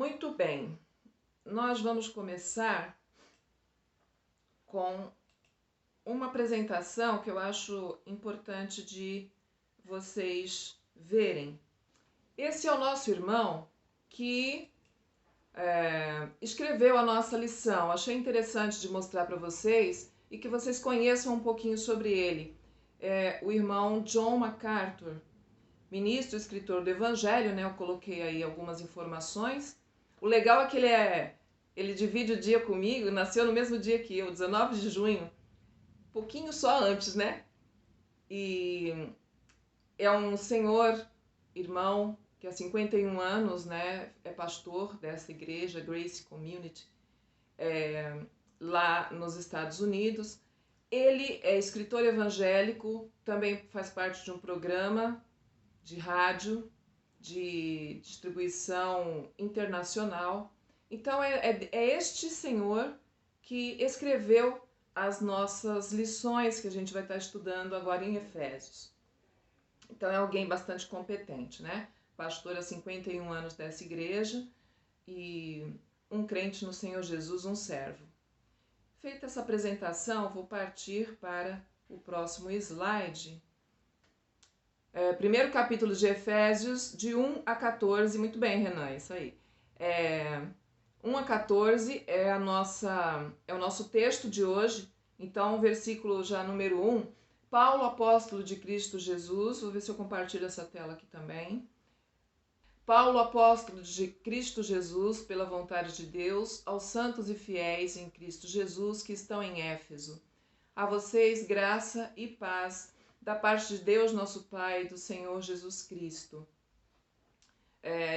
Muito bem, nós vamos começar com uma apresentação que eu acho importante de vocês verem. Esse é o nosso irmão que escreveu a nossa lição. Achei interessante de mostrar para vocês e que vocês conheçam um pouquinho sobre ele. É o irmão John MacArthur, ministro e escritor do Evangelho, né? Eu coloquei aí algumas informações. O legal é que ele divide o dia comigo, nasceu no mesmo dia que eu, 19 de junho, pouquinho só antes, né? E é um senhor, irmão, que há 51 anos, né, é pastor dessa igreja, Grace Community, lá nos Estados Unidos. Ele é escritor evangélico, também faz parte de um programa de rádio, de distribuição internacional. Então é este senhor que escreveu as nossas lições que a gente vai estar estudando agora em Efésios. Então é alguém bastante competente, né? Pastor há 51 anos dessa igreja e um crente no Senhor Jesus, um servo. Feita essa apresentação, vou partir para o próximo slide. Primeiro capítulo de Efésios, de 1 a 14. Muito bem, Renan, isso aí. 1 a 14 é o nosso texto de hoje. Então, versículo já número 1. Paulo, apóstolo de Cristo Jesus. Vou ver se eu compartilho essa tela aqui também. Paulo, apóstolo de Cristo Jesus, pela vontade de Deus, aos santos e fiéis em Cristo Jesus que estão em Éfeso. A vocês graça e paz da parte de Deus, nosso Pai, e do Senhor Jesus Cristo.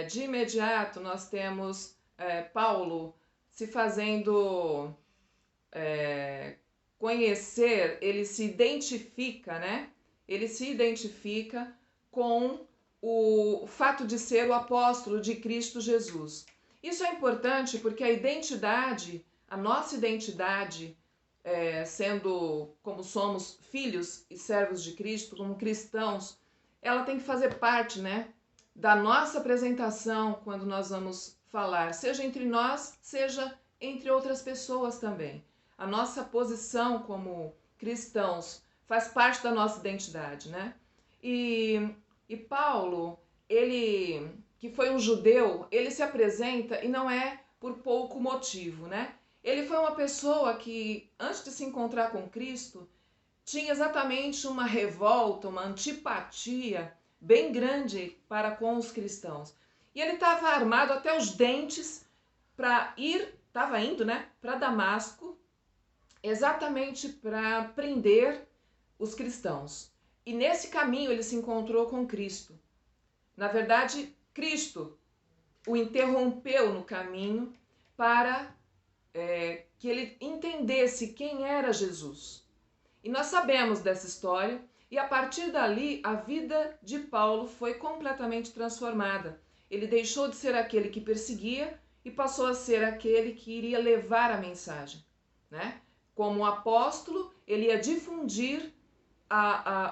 De imediato, nós temos Paulo se fazendo conhecer, ele se identifica, né? Ele se identifica com o fato de ser o apóstolo de Cristo Jesus. Isso é importante porque a identidade, a nossa identidade, sendo como somos filhos e servos de Cristo, como cristãos, ela tem que fazer parte, né, da nossa apresentação quando nós vamos falar, seja entre nós, seja entre outras pessoas também. A nossa posição como cristãos faz parte da nossa identidade, né? E Paulo, ele que foi um judeu, ele se apresenta e não é por pouco motivo, né? Ele foi uma pessoa que, antes de se encontrar com Cristo, tinha exatamente uma revolta, uma antipatia bem grande para com os cristãos. E ele estava armado até os dentes para estava indo, né, para Damasco, exatamente para prender os cristãos. E nesse caminho ele se encontrou com Cristo. Na verdade, Cristo o interrompeu no caminho para que ele entendesse quem era Jesus. E nós sabemos dessa história, e a partir dali a vida de Paulo foi completamente transformada. Ele deixou de ser aquele que perseguia e passou a ser aquele que iria levar a mensagem, né? Como apóstolo, ele ia difundir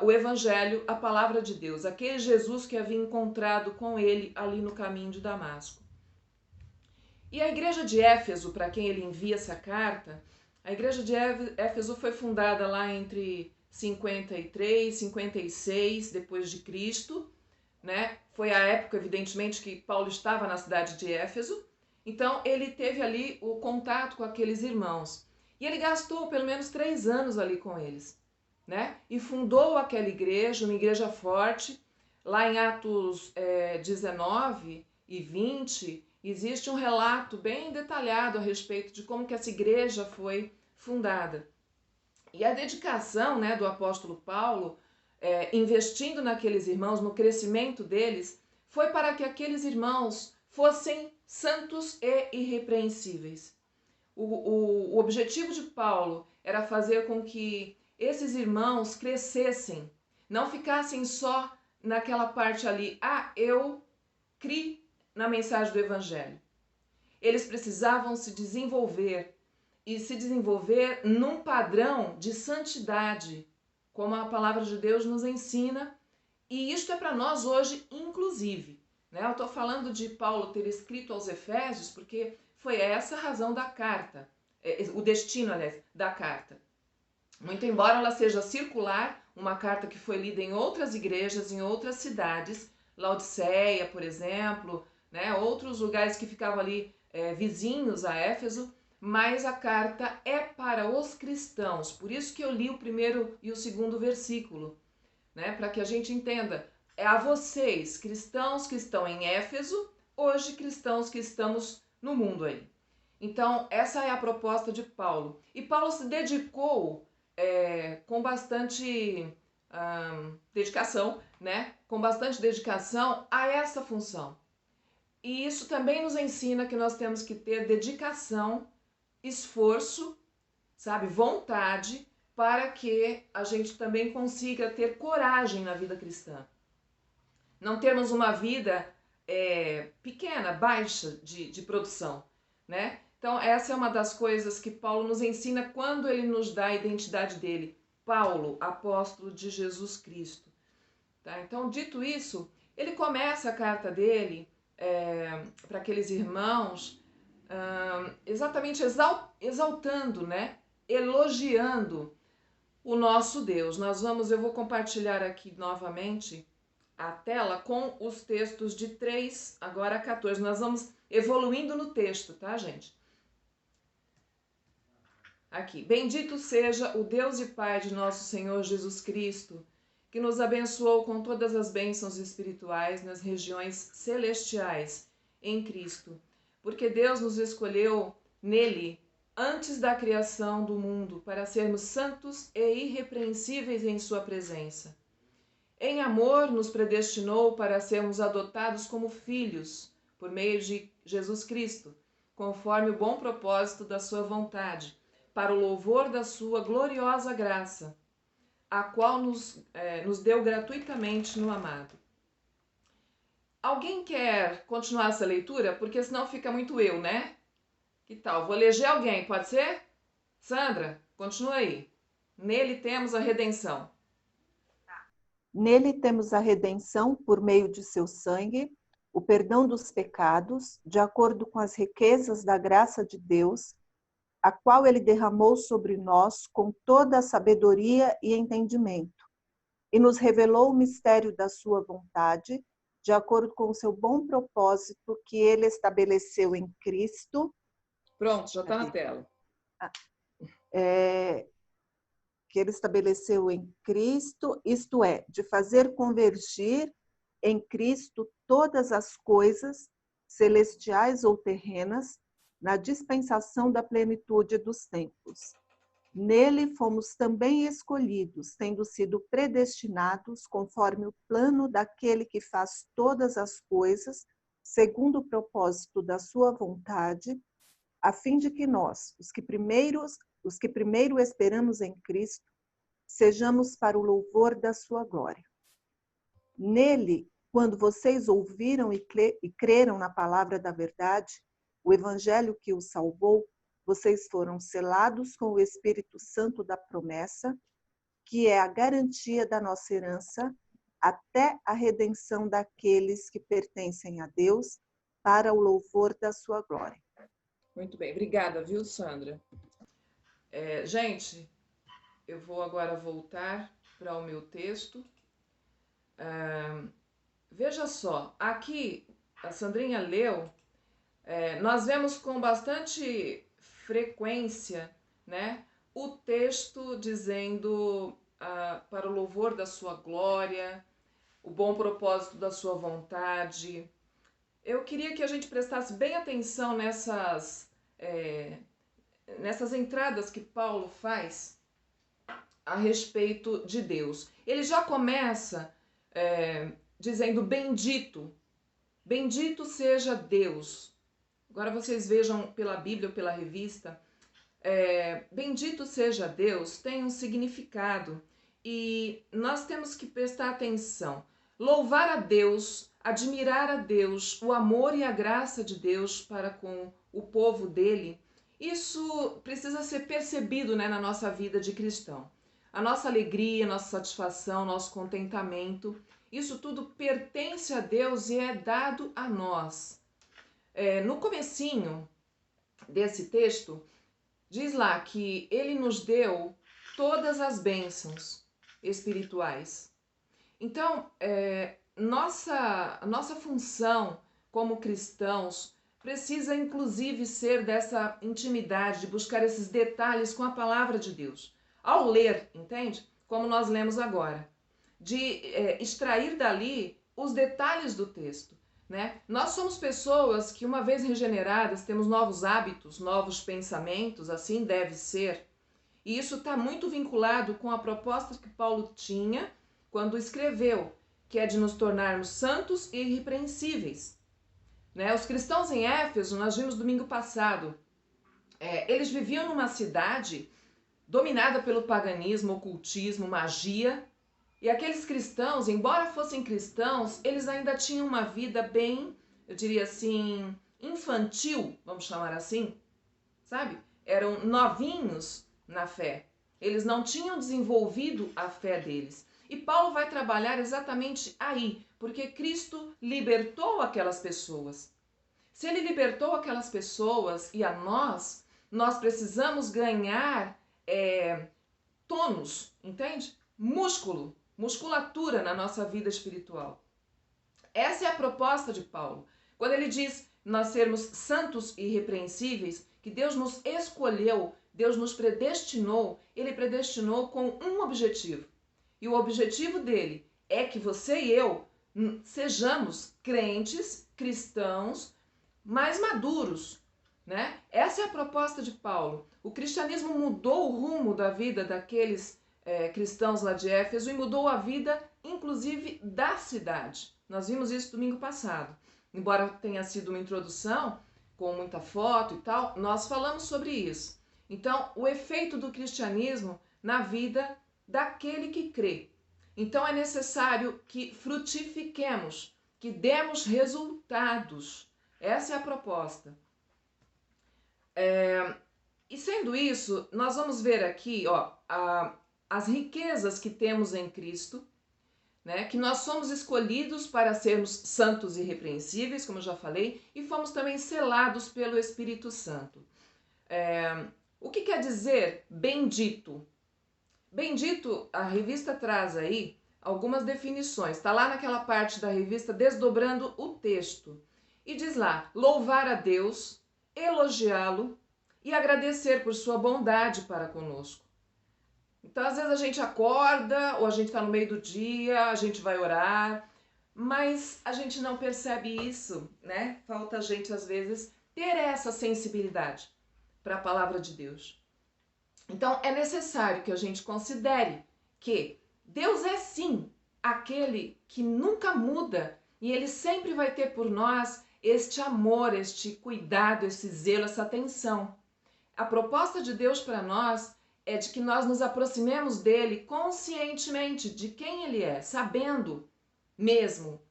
o evangelho, a palavra de Deus, aquele Jesus que havia encontrado com ele ali no caminho de Damasco. E a igreja de Éfeso, para quem ele envia essa carta, a igreja de Éfeso foi fundada lá entre 53 e 56 depois de Cristo, né? Foi a época, evidentemente, que Paulo estava na cidade de Éfeso. Então ele teve ali o contato com aqueles irmãos. E ele gastou pelo menos 3 anos ali com eles, né? E fundou aquela igreja, uma igreja forte. Lá em Atos 19 e 20, existe um relato bem detalhado a respeito de como que essa igreja foi fundada. E a dedicação, né, do apóstolo Paulo, investindo naqueles irmãos, no crescimento deles, foi para que aqueles irmãos fossem santos e irrepreensíveis. O objetivo de Paulo era fazer com que esses irmãos crescessem, não ficassem só naquela parte ali, eu criei na mensagem do Evangelho. Eles precisavam se desenvolver e se desenvolver num padrão de santidade, como a palavra de Deus nos ensina, e isto é para nós hoje, inclusive. né? Eu estou falando de Paulo ter escrito aos Efésios porque foi essa a razão da carta, o destino, aliás, da carta. Muito embora ela seja circular, uma carta que foi lida em outras igrejas, em outras cidades, Laodiceia, por exemplo, né? Outros lugares que ficavam ali vizinhos a Éfeso, mas a carta é para os cristãos. Por isso que eu li o primeiro e o segundo versículo, né? Para que a gente entenda. É a vocês, cristãos que estão em Éfeso, hoje cristãos que estamos no mundo aí. Então, essa é a proposta de Paulo. E Paulo se dedicou com bastante dedicação, né? Com bastante dedicação a essa função. E isso também nos ensina que nós temos que ter dedicação, esforço, sabe, vontade, para que a gente também consiga ter coragem na vida cristã. Não termos uma vida pequena, baixa de produção, né? Então, essa é uma das coisas que Paulo nos ensina quando ele nos dá a identidade dele. Paulo, apóstolo de Jesus Cristo. Tá? Então, dito isso, ele começa a carta dele para aqueles irmãos exatamente exaltando, né? Elogiando o nosso Deus. Eu vou compartilhar aqui novamente a tela com os textos de 3 agora a 14. Nós vamos evoluindo no texto, tá, gente? Aqui. Bendito seja o Deus e Pai de nosso Senhor Jesus Cristo, que nos abençoou com todas as bênçãos espirituais nas regiões celestiais em Cristo, porque Deus nos escolheu nele antes da criação do mundo para sermos santos e irrepreensíveis em sua presença. Em amor nos predestinou para sermos adotados como filhos por meio de Jesus Cristo, conforme o bom propósito da sua vontade, para o louvor da sua gloriosa graça, a qual nos deu gratuitamente no amado. Alguém quer continuar essa leitura? Porque senão fica muito eu, né? Que tal? Vou eleger alguém, pode ser? Sandra, continua aí. Nele temos a redenção. Nele temos a redenção por meio de seu sangue, o perdão dos pecados, de acordo com as riquezas da graça de Deus, a qual ele derramou sobre nós com toda a sabedoria e entendimento, e nos revelou o mistério da sua vontade, de acordo com o seu bom propósito que ele estabeleceu em Cristo. Pronto, já está na tela. Que ele estabeleceu em Cristo, isto é, de fazer convergir em Cristo todas as coisas, celestiais ou terrenas, na dispensação da plenitude dos tempos. Nele fomos também escolhidos, tendo sido predestinados conforme o plano daquele que faz todas as coisas, segundo o propósito da sua vontade, a fim de que nós, os que primeiro esperamos em Cristo, sejamos para o louvor da sua glória. Nele, quando vocês ouviram e creram na palavra da verdade, o evangelho que os salvou, vocês foram selados com o Espírito Santo da promessa, que é a garantia da nossa herança, até a redenção daqueles que pertencem a Deus, para o louvor da sua glória. Muito bem, obrigada, viu, Sandra? Gente, eu vou agora voltar para o meu texto. Veja só, aqui a Sandrinha leu, nós vemos com bastante frequência, né, o texto dizendo para o louvor da sua glória, o bom propósito da sua vontade. Eu queria que a gente prestasse bem atenção nessas entradas que Paulo faz a respeito de Deus. Ele já começa dizendo bendito, bendito seja Deus. Agora vocês vejam pela Bíblia ou pela revista, bendito seja Deus tem um significado e nós temos que prestar atenção. Louvar a Deus, admirar a Deus, o amor e a graça de Deus para com o povo dele, isso precisa ser percebido, né, na nossa vida de cristão. a nossa alegria, nossa satisfação, nosso contentamento, isso tudo pertence a Deus e é dado a nós. No comecinho desse texto, diz lá que ele nos deu todas as bênçãos espirituais. Então, nossa função como cristãos precisa inclusive ser dessa intimidade, de buscar esses detalhes com a palavra de Deus. Ao ler, entende? Como nós lemos agora. De extrair dali os detalhes do texto. Né? Nós somos pessoas que, uma vez regeneradas, temos novos hábitos, novos pensamentos, assim deve ser. E isso está muito vinculado com a proposta que Paulo tinha quando escreveu, que é de nos tornarmos santos e irrepreensíveis. Né? Os cristãos em Éfeso, nós vimos domingo passado, eles viviam numa cidade dominada pelo paganismo, ocultismo, magia. E aqueles cristãos, embora fossem cristãos, eles ainda tinham uma vida bem, eu diria assim, infantil, vamos chamar assim, sabe? Eram novinhos na fé. Eles não tinham desenvolvido a fé deles. E Paulo vai trabalhar exatamente aí, porque Cristo libertou aquelas pessoas. Se ele libertou aquelas pessoas e a nós precisamos ganhar tônus, entende? Músculo, musculatura na nossa vida espiritual. Essa é a proposta de Paulo. Quando ele diz nós sermos santos e irrepreensíveis, que Deus nos escolheu, Deus nos predestinou, ele predestinou com um objetivo. E o objetivo dele é que você e eu sejamos crentes, cristãos, mais maduros, né? Essa é a proposta de Paulo. O cristianismo mudou o rumo da vida daqueles cristãos lá de Éfeso e mudou a vida, inclusive, da cidade. Nós vimos isso domingo passado. Embora tenha sido uma introdução, com muita foto e tal, nós falamos sobre isso. Então, o efeito do cristianismo na vida daquele que crê. Então, é necessário que frutifiquemos, que demos resultados. Essa é a proposta. E sendo isso, nós vamos ver aqui as riquezas que temos em Cristo, né? Que nós somos escolhidos para sermos santos e irrepreensíveis, como eu já falei, e fomos também selados pelo Espírito Santo. O que quer dizer bendito? Bendito, a revista traz aí algumas definições. Está lá naquela parte da revista desdobrando o texto. E diz lá, louvar a Deus, elogiá-lo e agradecer por sua bondade para conosco. Então, às vezes a gente acorda, ou a gente está no meio do dia, a gente vai orar, mas a gente não percebe isso, né? Falta a gente, às vezes, ter essa sensibilidade para a palavra de Deus. Então, é necessário que a gente considere que Deus é sim aquele que nunca muda e ele sempre vai ter por nós este amor, este cuidado, esse zelo, essa atenção. A proposta de Deus para nós é de que nós nos aproximemos dele conscientemente de quem ele é, sabendo mesmo.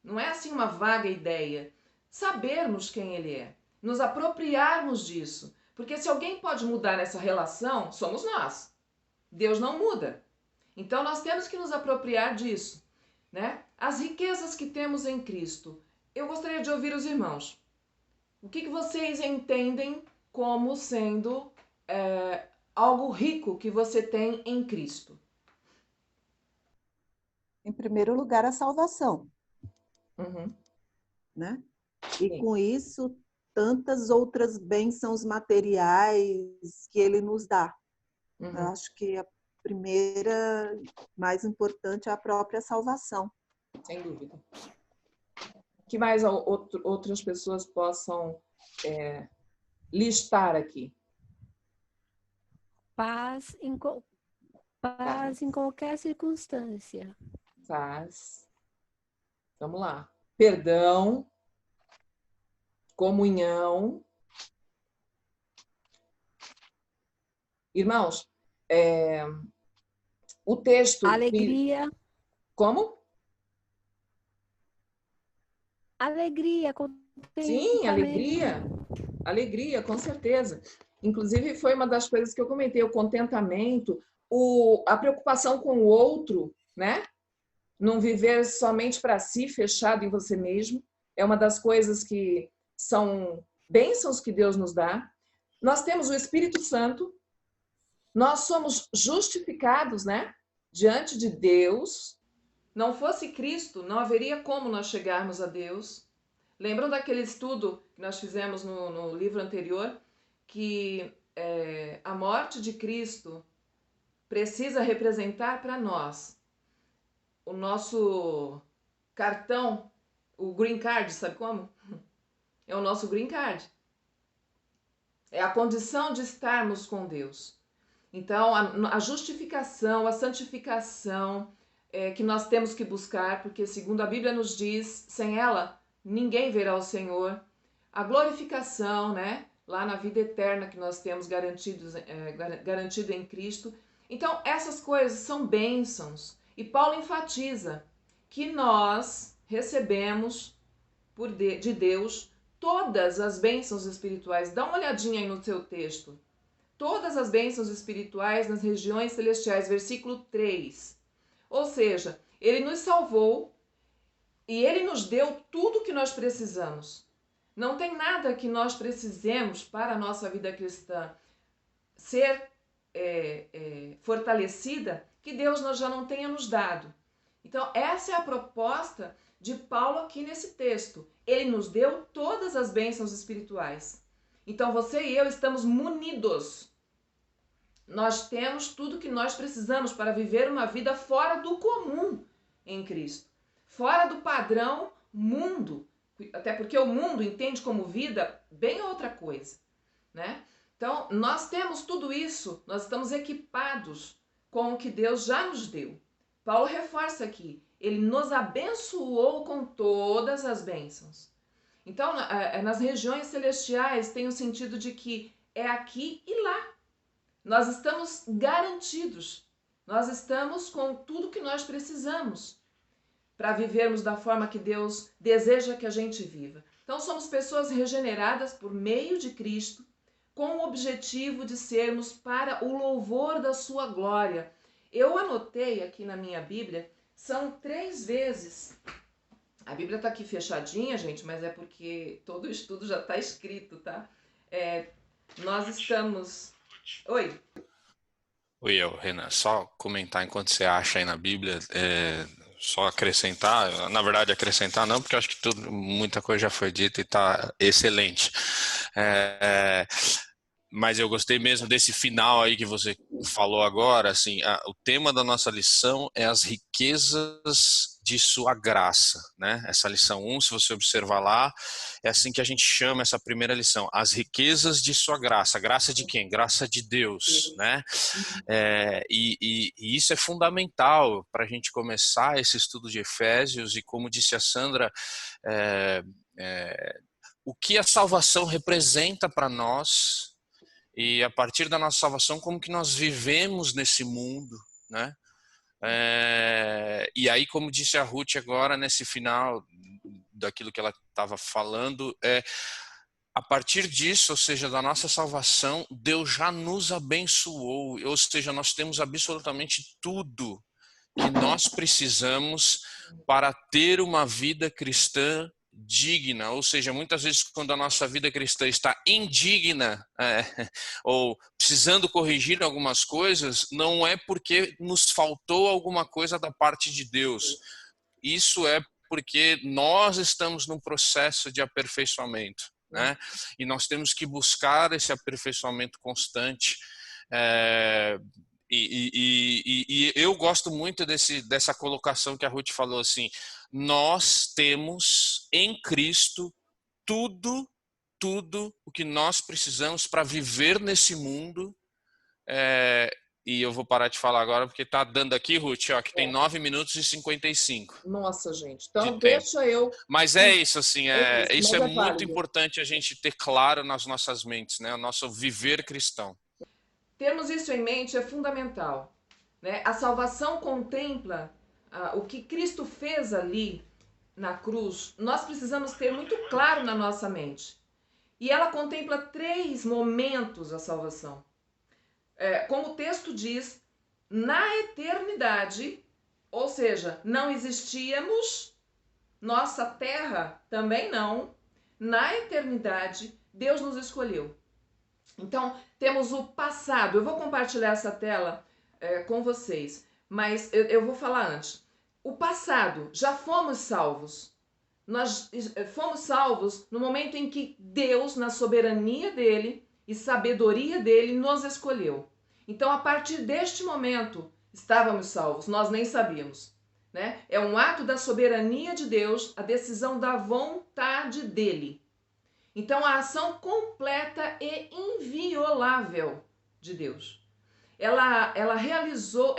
Não é assim uma vaga ideia. Sabermos quem ele é, nos apropriarmos disso. Porque se alguém pode mudar nessa relação, somos nós. Deus não muda. Então nós temos que nos apropriar disso, né? As riquezas que temos em Cristo. Eu gostaria de ouvir os irmãos. O que vocês entendem como sendo algo rico que você tem em Cristo? Em primeiro lugar, a salvação. Uhum. Né? E Sim. com isso, tantas outras bênçãos materiais que ele nos dá. Uhum. Eu acho que a primeira, mais importante, é a própria salvação. Sem dúvida. Que mais outras pessoas possam listar aqui? Paz em qualquer circunstância. Paz. Vamos lá. Perdão. Comunhão. Irmãos, o texto... Alegria. Como? Alegria. Sim, alegria. Alegria, com certeza. Inclusive, foi uma das coisas que eu comentei, o contentamento, a preocupação com o outro, né? Não viver somente para si, fechado em você mesmo, é uma das coisas que são bênçãos que Deus nos dá. Nós temos o Espírito Santo, nós somos justificados, né? Diante de Deus. Não fosse Cristo, não haveria como nós chegarmos a Deus. Lembram daquele estudo que nós fizemos no livro anterior, que a morte de Cristo precisa representar para nós o nosso cartão, o green card, sabe como? É o nosso green card. É a condição de estarmos com Deus. Então, a justificação, a santificação que nós temos que buscar, porque segundo a Bíblia nos diz, sem ela, ninguém verá o Senhor. A glorificação, né? Lá na vida eterna que nós temos garantido em Cristo. Então, essas coisas são bênçãos. E Paulo enfatiza que nós recebemos de Deus todas as bênçãos espirituais. Dá uma olhadinha aí no seu texto. Todas as bênçãos espirituais nas regiões celestiais, versículo 3. Ou seja, ele nos salvou e ele nos deu tudo que nós precisamos. Não tem nada que nós precisemos para a nossa vida cristã ser fortalecida que Deus já não tenha nos dado. Então, essa é a proposta de Paulo aqui nesse texto. Ele nos deu todas as bênçãos espirituais. Então, você e eu estamos munidos. Nós temos tudo que nós precisamos para viver uma vida fora do comum em Cristo. Fora do padrão mundo. Até porque o mundo entende como vida bem outra coisa, né? Então, nós temos tudo isso, nós estamos equipados com o que Deus já nos deu. Paulo reforça aqui, ele nos abençoou com todas as bênçãos. Então, nas regiões celestiais tem o sentido de que é aqui e lá. Nós estamos garantidos, nós estamos com tudo que nós precisamos para vivermos da forma que Deus deseja que a gente viva. Então, somos pessoas regeneradas por meio de Cristo, com o objetivo de sermos para o louvor da sua glória. Eu anotei aqui na minha Bíblia, são 3 vezes. A Bíblia está aqui fechadinha, gente, mas é porque todo o estudo já está escrito, tá? Nós estamos... Oi. Oi, Renan, só comentar enquanto você acha aí na Bíblia, só acrescentar, na verdade acrescentar não, porque eu acho que muita coisa já foi dita e está excelente. Mas eu gostei mesmo desse final aí que você falou agora, assim, o tema da nossa lição é as riquezas de sua graça, né? Essa lição 1, se você observar lá, é assim que a gente chama essa primeira lição, as riquezas de sua graça. Graça de quem? Graça de Deus, né? E isso é fundamental para a gente começar esse estudo de Efésios e, como disse a Sandra, o que a salvação representa para nós e, a partir da nossa salvação, como que nós vivemos nesse mundo, né? E aí, como disse a Ruth agora, nesse final daquilo que ela estava falando, a partir disso, ou seja, da nossa salvação, Deus já nos abençoou, ou seja, nós temos absolutamente tudo que nós precisamos para ter uma vida cristã digna, ou seja, muitas vezes quando a nossa vida cristã está indigna ou precisando corrigir algumas coisas, não é porque nos faltou alguma coisa da parte de Deus, isso é porque nós estamos num processo de aperfeiçoamento, né? E nós temos que buscar esse aperfeiçoamento constante. E eu gosto muito dessa colocação que a Ruth falou assim, nós temos em Cristo tudo o que nós precisamos para viver nesse mundo. E eu vou parar de falar agora porque tá dando aqui, Ruth, ó, que tem 9 minutos e 55. Nossa, gente. Então deixa eu... Mas é isso, assim, isso é muito válido. importante a gente ter claro nas nossas mentes, né? O nosso viver cristão. Termos isso em mente é fundamental, né? A salvação contempla o que Cristo fez ali na cruz. Nós precisamos ter muito claro na nossa mente. E ela contempla 3 momentos a salvação. Como o texto diz, na eternidade, ou seja, não existíamos, nossa terra também não, na eternidade, Deus nos escolheu. Então, temos o passado. Eu vou compartilhar essa tela com vocês, mas eu vou falar antes. O passado, já fomos salvos. Nós fomos salvos no momento em que Deus, na soberania dele e sabedoria dele, nos escolheu. Então, a partir deste momento, estávamos salvos, nós nem sabíamos, né? É um ato da soberania de Deus, a decisão da vontade dele. Então, a ação completa e inviolável de Deus. Ela realizou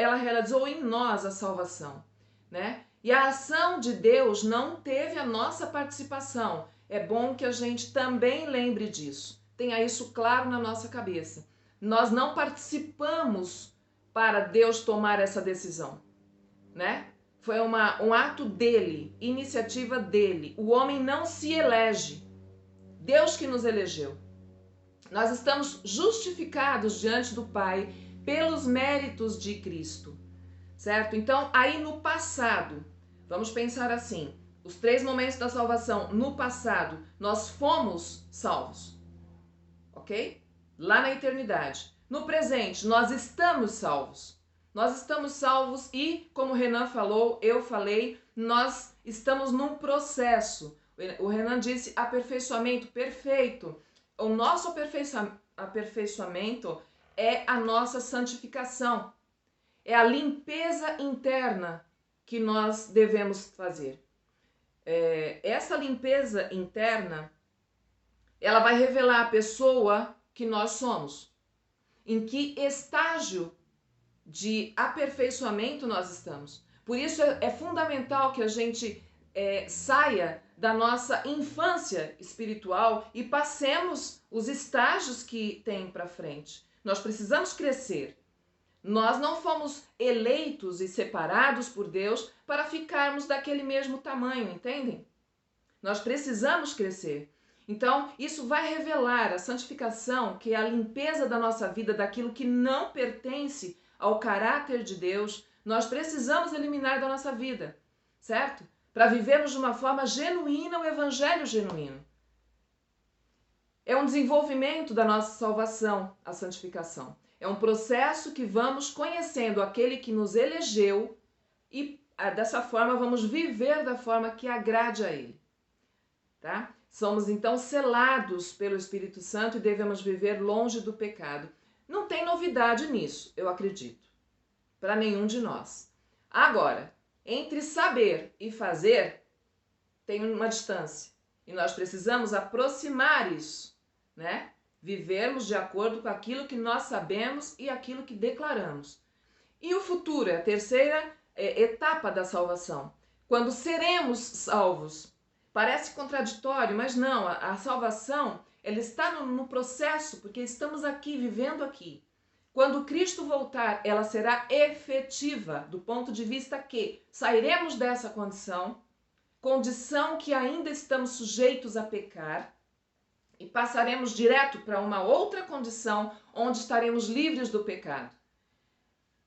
em nós a salvação, né? E a ação de Deus não teve a nossa participação. É bom que a gente também lembre disso. Tenha isso claro na nossa cabeça. Nós não participamos para Deus tomar essa decisão, né? Foi um ato dele, iniciativa dele. O homem não se elege. Deus que nos elegeu. Nós estamos justificados diante do Pai pelos méritos de Cristo, certo? Então, aí no passado, vamos pensar assim, os 3 momentos da salvação, no passado, nós fomos salvos, ok? Lá na eternidade. No presente, nós estamos salvos. Nós estamos salvos e, como o Renan falou, eu falei, nós estamos num processo. O Renan disse aperfeiçoamento, perfeito. O nosso aperfeiçoamento é a nossa santificação. É a limpeza interna que nós devemos fazer. Essa limpeza interna, ela vai revelar a pessoa que nós somos. Em que estágio de aperfeiçoamento nós estamos. Por isso é fundamental que a gente saia da nossa infância espiritual e passemos os estágios que tem para frente. Nós precisamos crescer. Nós não fomos eleitos e separados por Deus para ficarmos daquele mesmo tamanho, entendem? Nós precisamos crescer. Então, isso vai revelar a santificação, que é a limpeza da nossa vida daquilo que não pertence ao caráter de Deus. Nós precisamos eliminar da nossa vida, certo? Para vivermos de uma forma genuína o evangelho genuíno. É um desenvolvimento da nossa salvação, a santificação. É um processo que vamos conhecendo aquele que nos elegeu e dessa forma vamos viver da forma que agrade a ele, tá? Somos então selados pelo Espírito Santo e devemos viver longe do pecado. Não tem novidade nisso, eu acredito, para nenhum de nós. Agora, entre saber e fazer, tem uma distância. E nós precisamos aproximar isso, né? Vivermos de acordo com aquilo que nós sabemos e aquilo que declaramos. E o futuro é a terceira etapa da salvação. Quando seremos salvos. Parece contraditório, mas não. A salvação, ela está no processo, porque estamos aqui, vivendo aqui. Quando Cristo voltar, ela será efetiva, do ponto de vista que sairemos dessa condição que ainda estamos sujeitos a pecar, e passaremos direto para uma outra condição, onde estaremos livres do pecado.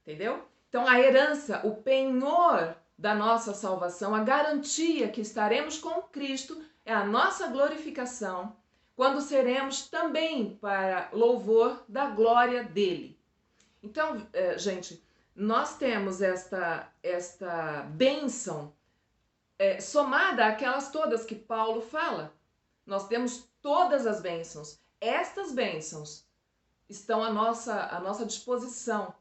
Entendeu? Então, a herança, o penhor da nossa salvação, a garantia que estaremos com Cristo, é a nossa glorificação, quando seremos também para louvor da glória dele. Então, gente, nós temos esta bênção somada àquelas todas que Paulo fala. Nós temos todas as bênçãos. Estas bênçãos estão à nossa disposição.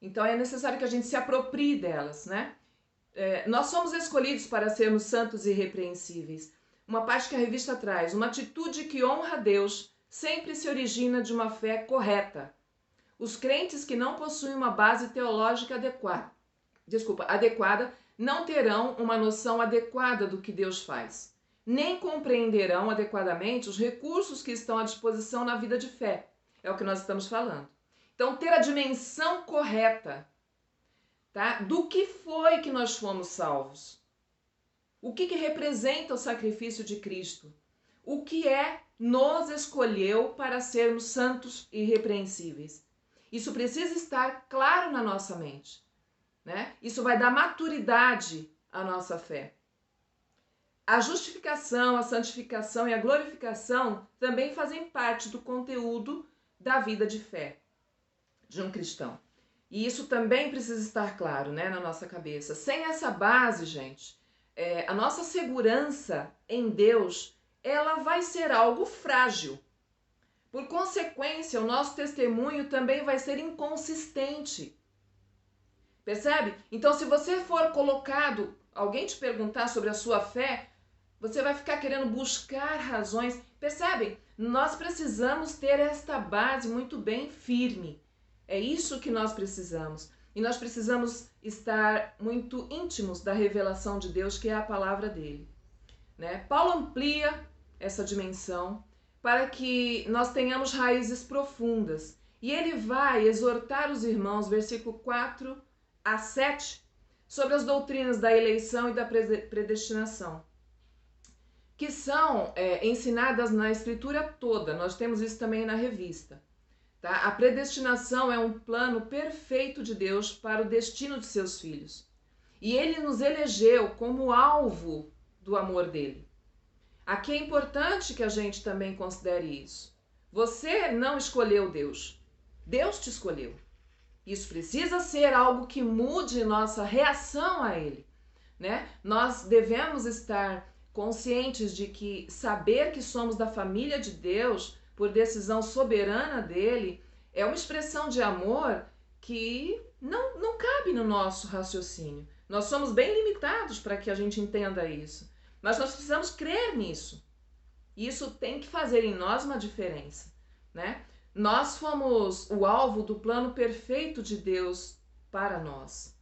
Então é necessário que a gente se aproprie delas, né? Nós somos escolhidos para sermos santos e irrepreensíveis. Uma parte que a revista traz, uma atitude que honra a Deus, sempre se origina de uma fé correta. Os crentes que não possuem uma base teológica adequada não terão uma noção adequada do que Deus faz, nem compreenderão adequadamente os recursos que estão à disposição na vida de fé. É o que nós estamos falando. Então, ter a dimensão correta, tá? Do que foi que nós fomos salvos. O que representa o sacrifício de Cristo? O que nos escolheu para sermos santos e irrepreensíveis? Isso precisa estar claro na nossa mente, né? Isso vai dar maturidade à nossa fé. A justificação, a santificação e a glorificação também fazem parte do conteúdo da vida de fé de um cristão. E isso também precisa estar claro, né, na nossa cabeça. Sem essa base, gente, a nossa segurança em Deus, ela vai ser algo frágil. Por consequência, o nosso testemunho também vai ser inconsistente. Percebe? Então, se você for colocado, alguém te perguntar sobre a sua fé, você vai ficar querendo buscar razões. Percebem? Nós precisamos ter esta base muito bem firme. É isso que nós precisamos. E nós precisamos estar muito íntimos da revelação de Deus, que é a palavra dele, né? Paulo amplia essa dimensão para que nós tenhamos raízes profundas. E ele vai exortar os irmãos, versículo 4 a 7, sobre as doutrinas da eleição e da predestinação, que são ensinadas na Escritura toda. Nós temos isso também na revista. Tá? A predestinação é um plano perfeito de Deus para o destino de seus filhos. E ele nos elegeu como alvo do amor dele. Aqui é importante que a gente também considere isso. Você não escolheu Deus. Deus te escolheu. Isso precisa ser algo que mude nossa reação a ele, né? Nós devemos estar conscientes de que saber que somos da família de Deus por decisão soberana dele é uma expressão de amor que não cabe no nosso raciocínio. Nós somos bem limitados para que a gente entenda isso, mas nós precisamos crer nisso. Isso tem que fazer em nós uma diferença, né? Nós fomos o alvo do plano perfeito de Deus para nós.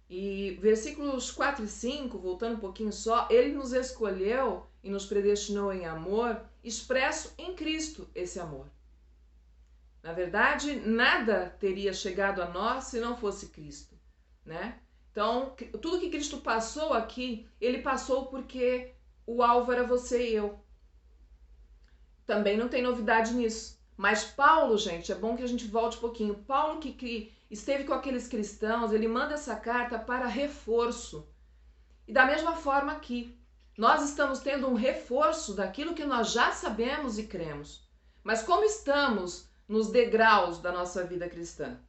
E versículos 4 e 5, voltando um pouquinho só, ele nos escolheu e nos predestinou em amor, expresso em Cristo esse amor. Na verdade, nada teria chegado a nós se não fosse Cristo, né? Então, tudo que Cristo passou aqui, ele passou porque o alvo era você e eu. Também não tem novidade nisso. Mas Paulo, gente, é bom que a gente volte um pouquinho. Paulo que esteve com aqueles cristãos, ele manda essa carta para reforço. E da mesma forma aqui, nós estamos tendo um reforço daquilo que nós já sabemos e cremos. Mas como estamos nos degraus da nossa vida cristã?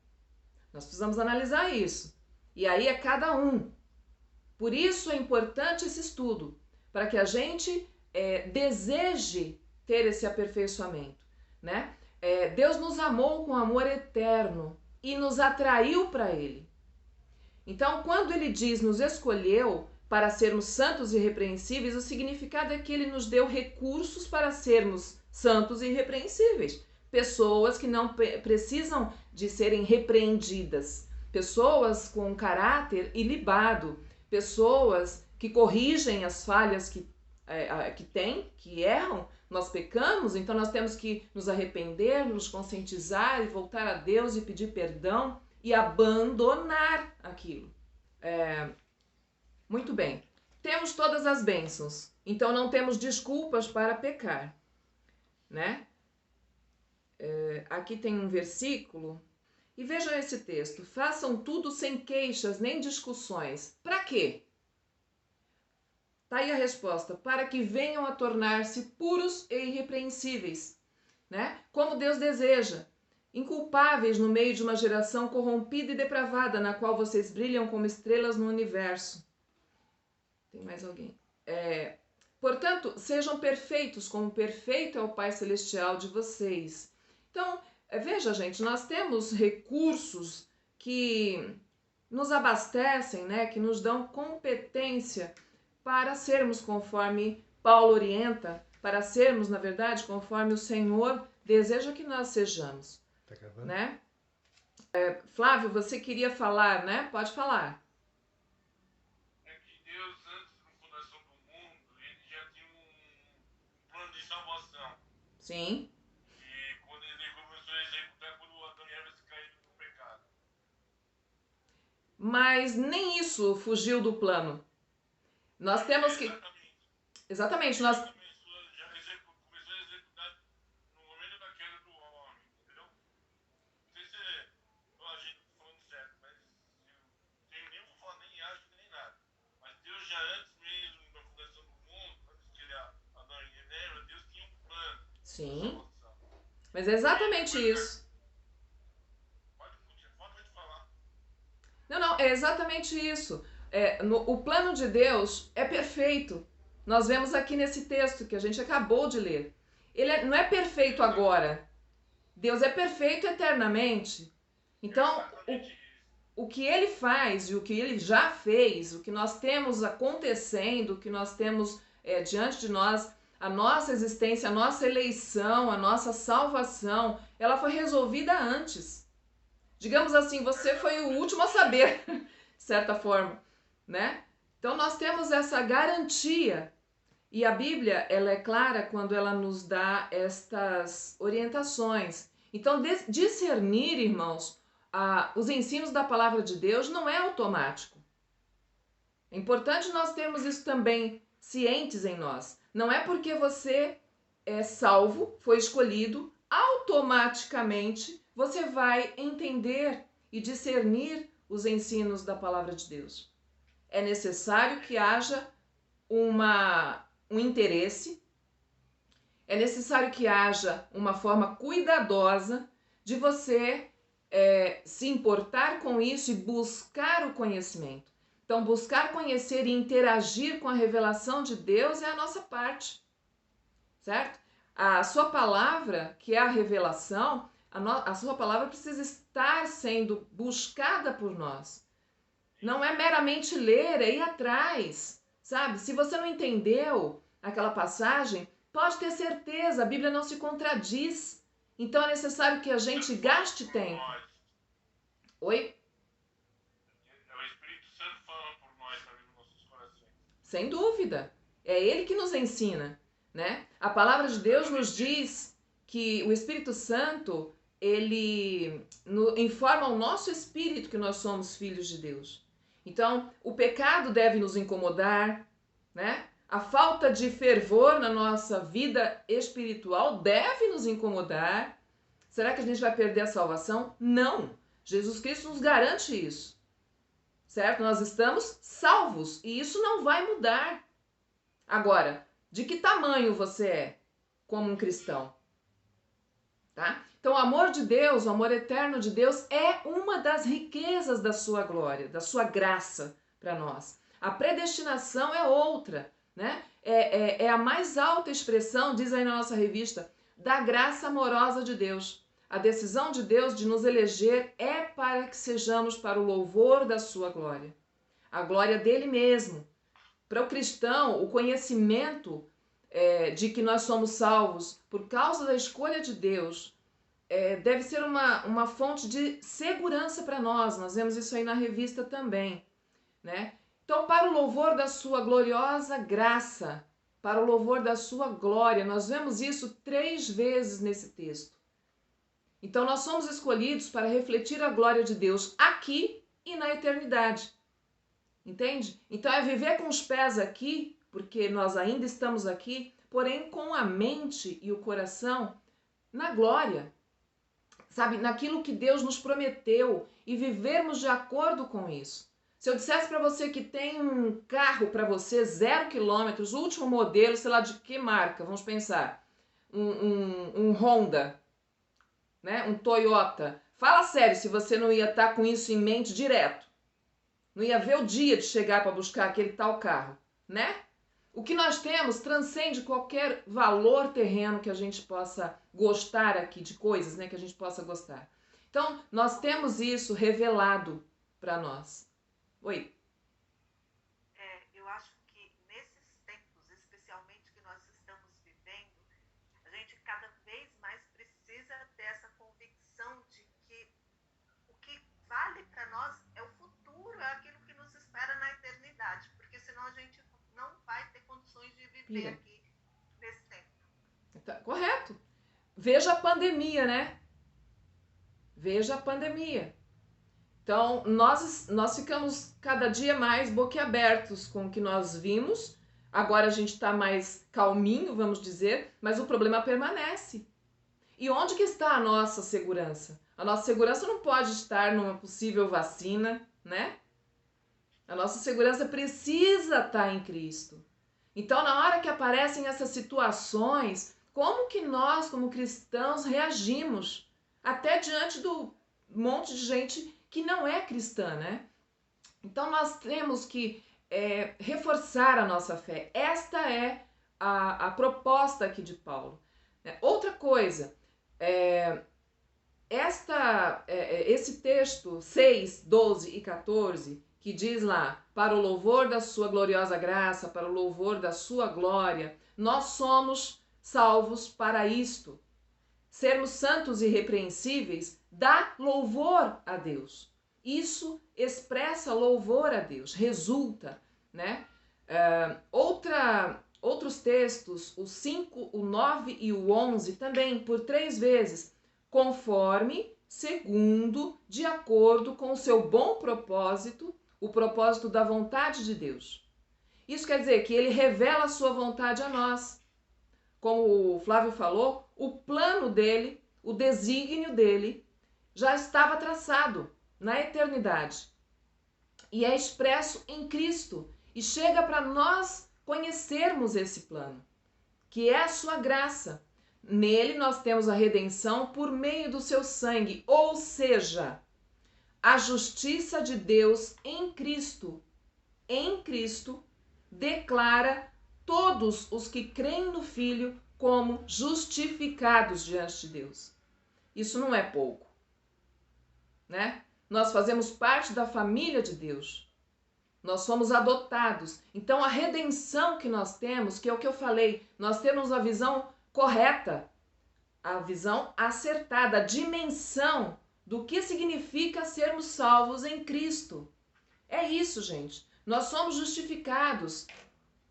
Nós precisamos analisar isso. E aí é cada um. Por isso é importante esse estudo, para que a gente deseje ter esse aperfeiçoamento, né? Deus nos amou com amor eterno e nos atraiu para ele. Então, quando ele diz nos escolheu para sermos santos e irrepreensíveis, o significado é que ele nos deu recursos para sermos santos e irrepreensíveis. Pessoas que não precisam de serem repreendidas, pessoas com caráter ilibado, pessoas que corrigem as falhas que erram. Nós pecamos, então nós temos que nos arrepender, nos conscientizar e voltar a Deus e pedir perdão e abandonar aquilo. Muito bem. Temos todas as bênçãos, então não temos desculpas para pecar, né? Aqui tem um versículo, e vejam esse texto: façam tudo sem queixas nem discussões. Para quê? Tá aí a resposta: para que venham a tornar-se puros e irrepreensíveis, né? Como Deus deseja, inculpáveis no meio de uma geração corrompida e depravada, na qual vocês brilham como estrelas no universo. Tem mais alguém? Portanto, sejam perfeitos, como perfeito é o Pai Celestial de vocês. Então, veja, gente, nós temos recursos que nos abastecem, né? Que nos dão competência para sermos conforme Paulo orienta, para sermos, na verdade, conforme o Senhor deseja que nós sejamos. Tá gravando? Né? Flávio, você queria falar, né? Pode falar. É que Deus, antes da fundação do mundo, ele já tinha um plano de salvação. Sim. E quando ele começou a executar, quando Adão e Eva se caíram no pecado. Mas nem isso fugiu do plano. Nós temos que... Exatamente. Nós... Começou a executar no momento da queda do homem, entendeu? Não sei se você Sim, salvação. mas é exatamente isso. Pode falar. Não, é exatamente isso. O plano de Deus é perfeito. Nós vemos aqui nesse texto que a gente acabou de ler. Não é perfeito agora. Deus é perfeito eternamente. Então, Exatamente isso. o que ele faz e o que ele já fez, o que nós temos acontecendo, o que nós temos diante de nós, a nossa existência, a nossa eleição, a nossa salvação, ela foi resolvida antes. Digamos assim, você foi o último a saber, de certa forma, né? Então nós temos essa garantia. E a Bíblia, ela é clara quando ela nos dá estas orientações. Então, discernir, irmãos, os ensinos da palavra de Deus não é automático. É importante nós termos isso também cientes em nós. Não é porque você é salvo, foi escolhido, automaticamente você vai entender e discernir os ensinos da palavra de Deus. É necessário que haja um interesse, é necessário que haja uma forma cuidadosa de você se importar com isso e buscar o conhecimento. Então, buscar conhecer e interagir com a revelação de Deus é a nossa parte, certo? A sua palavra, que é a revelação, a sua palavra precisa estar sendo buscada por nós. Não é meramente ler, é ir atrás, sabe? Se você não entendeu aquela passagem, pode ter certeza, a Bíblia não se contradiz. Então é necessário que a gente gaste tempo. Oi? É o Espírito Santo falando por nós também nos nossos corações. Sem dúvida. É ele que nos ensina, né? A palavra de Deus nos diz que o Espírito Santo, ele informa ao nosso espírito que nós somos filhos de Deus. Então, o pecado deve nos incomodar, né? A falta de fervor na nossa vida espiritual deve nos incomodar. Será que a gente vai perder a salvação? Não. Jesus Cristo nos garante isso. Certo? Nós estamos salvos e isso não vai mudar. Agora, de que tamanho você é como um cristão? Tá? Então, o amor de Deus, o amor eterno de Deus é uma das riquezas da sua glória, da sua graça para nós. A predestinação é outra, né? É a mais alta expressão, diz aí na nossa revista, da graça amorosa de Deus. A decisão de Deus de nos eleger é para que sejamos para o louvor da sua glória. A glória dele mesmo. Para o cristão, o conhecimento de que nós somos salvos por causa da escolha de Deus deve ser uma fonte de segurança para nós. Nós vemos isso aí na revista também, né? Então, para o louvor da sua gloriosa graça, para o louvor da sua glória, nós vemos isso 3 vezes nesse texto. Então, nós somos escolhidos para refletir a glória de Deus aqui e na eternidade. Entende? Então, é viver com os pés aqui, porque nós ainda estamos aqui, porém com a mente e o coração na glória. Sabe? Naquilo que Deus nos prometeu e vivermos de acordo com isso. Se eu dissesse para você que tem um carro para você 0 quilômetros, último modelo, sei lá de que marca, vamos pensar, um Honda, né? Um Toyota. Fala sério se você não ia estar com isso em mente direto. Não ia ver o dia de chegar para buscar aquele tal carro, né? O que nós temos transcende qualquer valor terreno que a gente possa gostar aqui, de coisas, né, que a gente possa gostar. Então, nós temos isso revelado para nós. Oi? Eu acho que nesses tempos, especialmente que nós estamos vivendo, a gente cada vez mais precisa ter essa convicção de que o que vale para nós é o futuro, é aquilo que nos espera na eternidade, porque senão a gente não vai ter condições de viver aqui nesse tempo. Tá, correto. Veja a pandemia, né? Veja a pandemia. Então, nós ficamos cada dia mais boquiabertos com o que nós vimos. Agora a gente está mais calminho, vamos dizer, mas o problema permanece. E onde que está a nossa segurança? A nossa segurança não pode estar numa possível vacina, né? A nossa segurança precisa estar em Cristo. Então, na hora que aparecem essas situações, como que nós, como cristãos, reagimos até diante do monte de gente que não é cristã, né? Então nós temos que reforçar a nossa fé. Esta é a proposta aqui de Paulo. Outra coisa, esse texto 6, 12 e 14, que diz lá, para o louvor da sua gloriosa graça, para o louvor da sua glória, nós somos salvos para isto. Sermos santos e irrepreensíveis dá louvor a Deus. Isso expressa louvor a Deus, resulta, né? Outros textos, o 5, o 9 e o 11, também por 3 vezes, conforme, segundo, de acordo com o seu bom propósito, o propósito da vontade de Deus. Isso quer dizer que ele revela a sua vontade a nós. Como o Flávio falou, o plano dele, o desígnio dele, já estava traçado na eternidade. E é expresso em Cristo. E chega para nós conhecermos esse plano, que é a sua graça. Nele nós temos a redenção por meio do seu sangue, ou seja, a justiça de Deus em Cristo. Em Cristo, declara todos os que creem no Filho como justificados diante de Deus. Isso não é pouco, né? Nós fazemos parte da família de Deus. Nós somos adotados. Então a redenção que nós temos, que é o que eu falei, nós temos a visão correta, a visão acertada, a dimensão do que significa sermos salvos em Cristo. É isso, gente. Nós somos justificados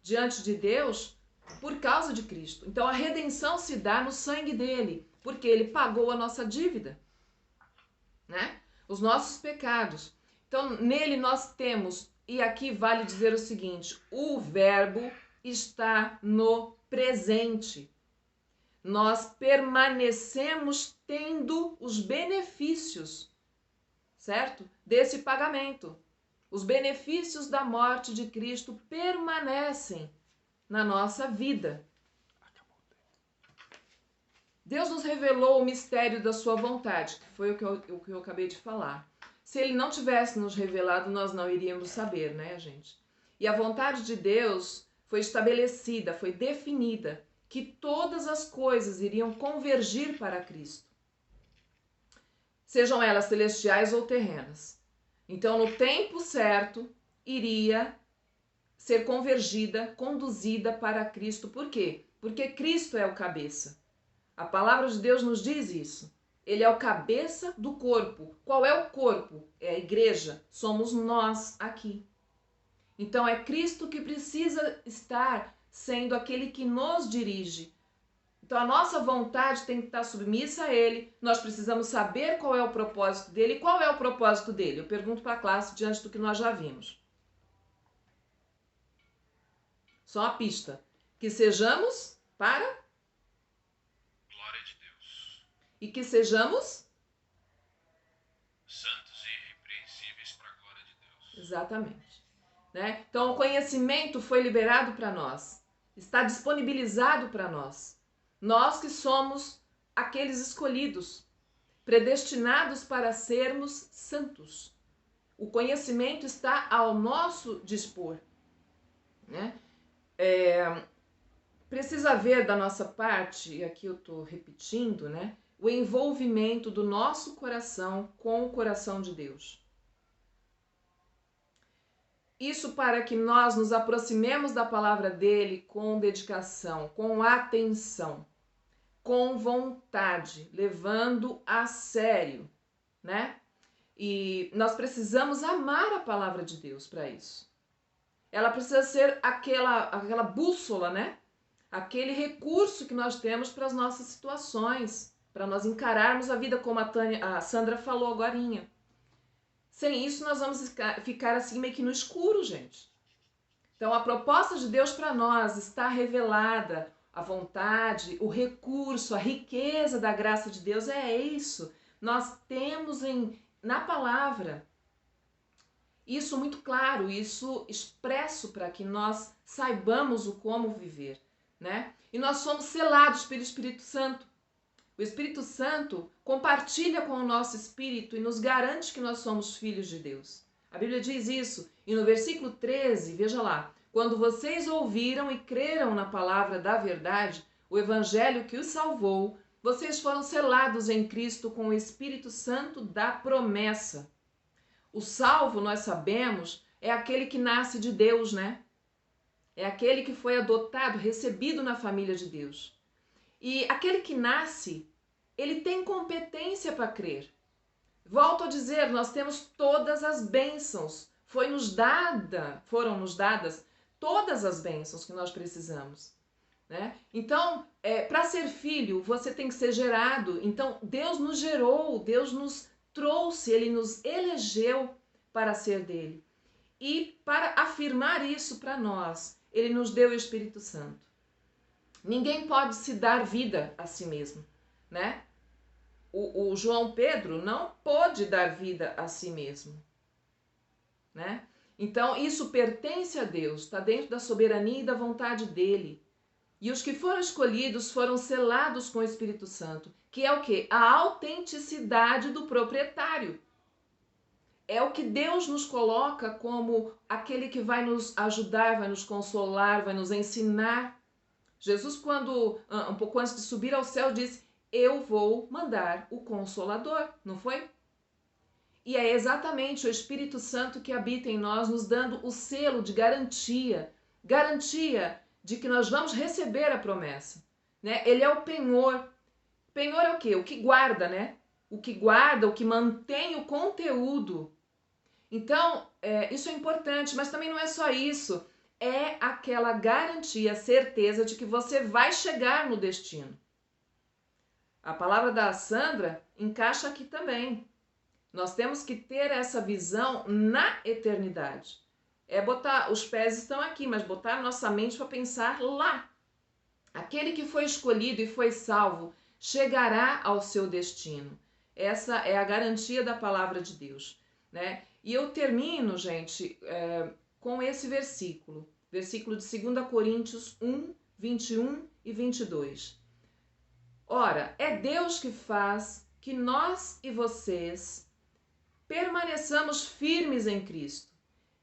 diante de Deus por causa de Cristo. Então a redenção se dá no sangue dele, porque ele pagou a nossa dívida, né? Os nossos pecados. Então nele nós temos, e aqui vale dizer o seguinte, o verbo está no presente. Nós permanecemos tendo os benefícios, certo? Desse pagamento. Os benefícios da morte de Cristo permanecem na nossa vida. Deus nos revelou o mistério da sua vontade, que foi o que eu acabei de falar. Se ele não tivesse nos revelado, nós não iríamos saber, né, gente? E a vontade de Deus foi estabelecida, foi definida, que todas as coisas iriam convergir para Cristo, sejam elas celestiais ou terrenas. Então, no tempo certo, iria ser convergida, conduzida para Cristo. Por quê? Porque Cristo é o cabeça. A palavra de Deus nos diz isso. Ele é o cabeça do corpo. Qual é o corpo? É a igreja. Somos nós aqui. Então, é Cristo que precisa estar sendo aquele que nos dirige. Então a nossa vontade tem que estar submissa a ele, nós precisamos saber qual é o propósito dele. E qual é o propósito dele? Eu pergunto para a classe diante do que nós já vimos. Só uma pista. Que sejamos para... Glória de Deus. E que sejamos... Santos e irrepreensíveis para a glória de Deus. Exatamente. Né? Então o conhecimento foi liberado para nós. Está disponibilizado para nós. Nós que somos aqueles escolhidos, predestinados para sermos santos. O conhecimento está ao nosso dispor, né? Precisa haver da nossa parte, e aqui eu estou repetindo, né? O envolvimento do nosso coração com o coração de Deus. Isso para que nós nos aproximemos da palavra dele com dedicação, com atenção, com vontade, levando a sério, né? E nós precisamos amar a palavra de Deus para isso. Ela precisa ser aquela bússola, né? Aquele recurso que nós temos para as nossas situações, para nós encararmos a vida como a Sandra falou agorinha. Sem isso, nós vamos ficar assim meio que no escuro, gente. Então, a proposta de Deus para nós está revelada. A vontade, o recurso, a riqueza da graça de Deus é isso. Nós temos na palavra isso muito claro, isso expresso para que nós saibamos o como viver. né? E nós somos selados pelo Espírito Santo. O Espírito Santo compartilha com o nosso espírito e nos garante que nós somos filhos de Deus. A Bíblia diz isso, e no versículo 13, veja lá: quando vocês ouviram e creram na palavra da verdade, o evangelho que os salvou, vocês foram selados em Cristo com o Espírito Santo da promessa. O salvo, nós sabemos, é aquele que nasce de Deus, né? É aquele que foi adotado, recebido na família de Deus. E aquele que nasce, ele tem competência para crer. Volto a dizer, nós temos todas as bênçãos. Foram nos dadas todas as bênçãos que nós precisamos, né? Então, para ser filho, você tem que ser gerado. Então, Deus nos gerou, Deus nos trouxe, Ele nos elegeu para ser dele. E para afirmar isso para nós, Ele nos deu o Espírito Santo. Ninguém pode se dar vida a si mesmo, né? O João Pedro não pôde dar vida a si mesmo, né? Então, isso pertence a Deus, está dentro da soberania e da vontade dele. E os que foram escolhidos foram selados com o Espírito Santo, que é o quê? A autenticidade do proprietário. É o que Deus nos coloca como aquele que vai nos ajudar, vai nos consolar, vai nos ensinar. Jesus, quando um pouco antes de subir ao céu, disse: eu vou mandar o Consolador, não foi? E é exatamente o Espírito Santo que habita em nós, nos dando o selo de garantia de que nós vamos receber a promessa, né? Ele é o penhor. Penhor é o quê? O que guarda, né? O que guarda, o que mantém o conteúdo. Então, isso é importante, mas também não é só isso. É aquela garantia, a certeza de que você vai chegar no destino. A palavra da Sandra encaixa aqui também. Nós temos que ter essa visão na eternidade. Os pés estão aqui, mas botar nossa mente para pensar lá. Aquele que foi escolhido e foi salvo chegará ao seu destino. Essa é a garantia da palavra de Deus, né? E eu termino, gente, com esse versículo de 2 Coríntios 1, 21 e 22. Ora, é Deus que faz que nós e vocês permaneçamos firmes em Cristo.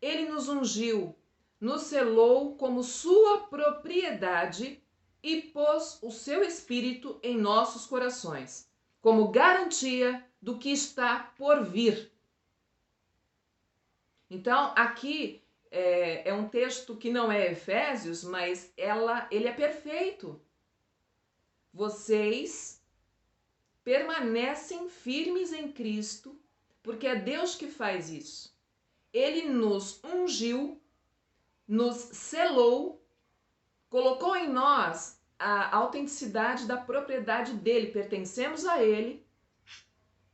Ele nos ungiu, nos selou como sua propriedade e pôs o seu Espírito em nossos corações, como garantia do que está por vir. Então, aqui é um texto que não é Efésios, mas ele é perfeito. Vocês permanecem firmes em Cristo, porque é Deus que faz isso. Ele nos ungiu, nos selou, colocou em nós a autenticidade da propriedade dele, pertencemos a ele,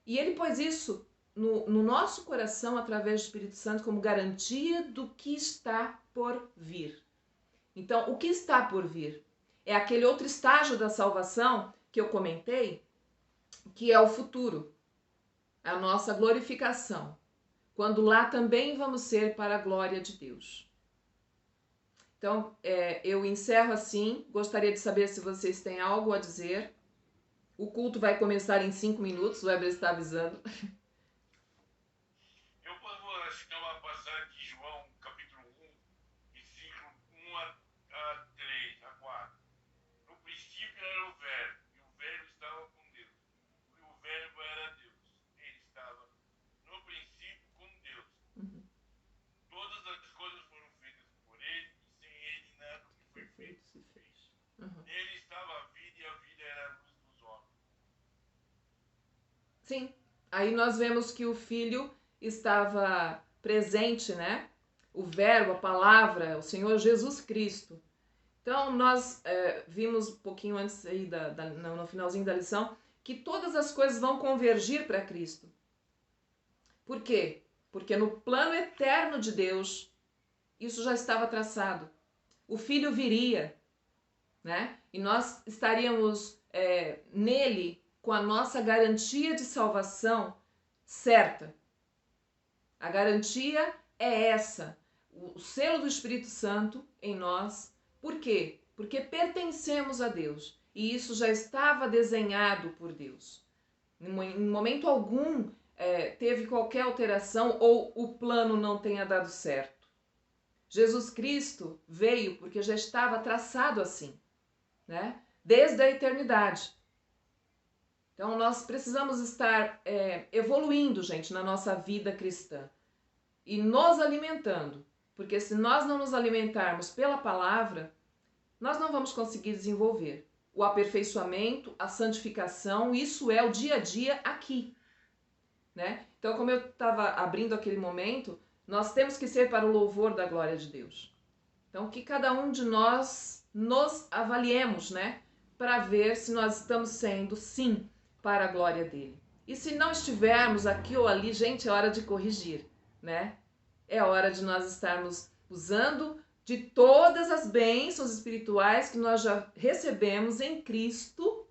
e ele pôs isso no nosso coração através do Espírito Santo como garantia do que está por vir. Então, o que está por vir? É aquele outro estágio da salvação que eu comentei, que é o futuro, a nossa glorificação, quando lá também vamos ser para a glória de Deus. Então, eu encerro assim, gostaria de saber se vocês têm algo a dizer. O culto vai começar em 5 minutos, o Weber está avisando. Eu vou citar uma passagem de João, capítulo 1, versículo 1 a 3, a 4. No princípio era o Verbo, e o Verbo estava com Deus. E o Verbo era Deus. Ele estava no princípio com Deus. Todas as coisas foram feitas por ele, e sem ele nada do que foi feito se fez. Nele estava a vida, e a vida era a luz dos homens. Sim, aí nós vemos que o Filho estava presente, né? O Verbo, a Palavra, o Senhor Jesus Cristo. Então, nós vimos um pouquinho antes aí, no finalzinho da lição, que todas as coisas vão convergir para Cristo. Por quê? Porque no plano eterno de Deus, isso já estava traçado. O Filho viria, né? E nós estaríamos nele com a nossa garantia de salvação certa. A garantia é essa, o selo do Espírito Santo em nós. Por quê? porque pertencemos a Deus e isso já estava desenhado por Deus. Em momento algum teve qualquer alteração ou o plano não tenha dado certo. Jesus Cristo veio porque já estava traçado assim, né? Desde a eternidade. Então nós precisamos estar evoluindo, gente, na nossa vida cristã e nos alimentando, porque se nós não nos alimentarmos pela palavra, nós não vamos conseguir desenvolver o aperfeiçoamento, a santificação. Isso é o dia a dia aqui, né? Então, como eu estava abrindo aquele momento, nós temos que ser para o louvor da glória de Deus. Então, que cada um de nós nos avaliemos, né? Para ver se nós estamos sendo, sim, para a glória dele. E se não estivermos aqui ou ali, gente, é hora de corrigir, né? É hora de nós estarmos usando de todas as bênçãos espirituais que nós já recebemos em Cristo,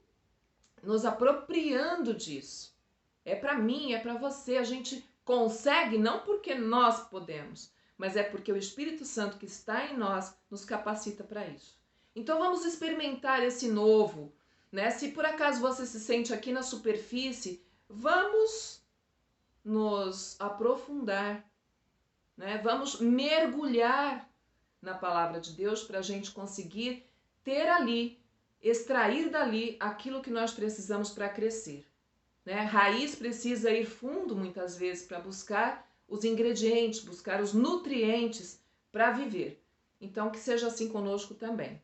nos apropriando disso. É para mim, é para você. A gente consegue não porque nós podemos, mas é porque o Espírito Santo que está em nós nos capacita para isso. Então vamos experimentar esse novo, né? Se por acaso você se sente aqui na superfície, vamos nos aprofundar, né? Vamos mergulhar na palavra de Deus para a gente conseguir ter ali, extrair dali aquilo que nós precisamos para crescer, né? Raiz precisa ir fundo muitas vezes para buscar os ingredientes, buscar os nutrientes para viver. Então que seja assim conosco também.